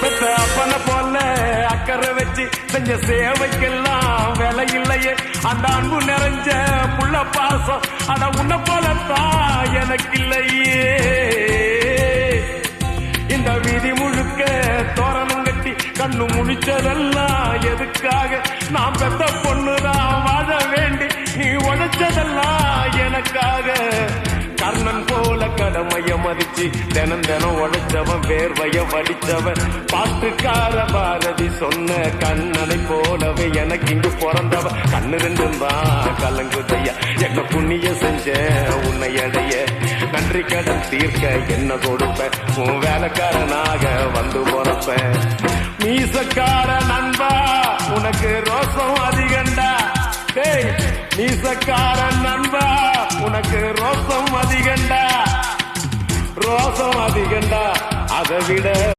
பெத்த அப்பனை போல அக்கறை வச்சு செஞ்ச சேவைக்கெல்லாம் விலை இல்லையே. அந்த அன்பு நிறைஞ்ச புள்ள பாசம் அட உன்னை போலத்தான் எனக்கு இல்லையே. இந்த வீதி முழுக்க தோரணம் கட்டி கண்ணு முடிச்சதெல்லாம் எதுக்காக? நான் பெத்த பொண்ணுதான் வாழ வேண்டி நீ உழைச்சதெல்லாம் எனக்காக. கர்ணன் போல கடமைய மதிச்சு தினம் தினம் உழைச்சவன் வேர்வைய வடிச்சவன் பாட்டுக்கார பாரதி சொன்ன கண்ணனை போலவே எனக்கு இங்கு பிறந்தவன். கண்ணு ரெண்டும் தான் கலங்குதையா என்ன புண்ணிய செஞ்ச உன்னை அடைய. நன்றி கடன் தீர்க்க என்ன கொடுப்பேன் உன் வேலைக்காரனாக வந்து போறப்பேன். மீசக்கார நண்பா உனக்கு ரோசம் அதிகண்டா. டேய் மீசக்கார நண்பா உனக்கு ரோசம் அதிகண்டா. ரோசம் அதிகண்டா அதை விட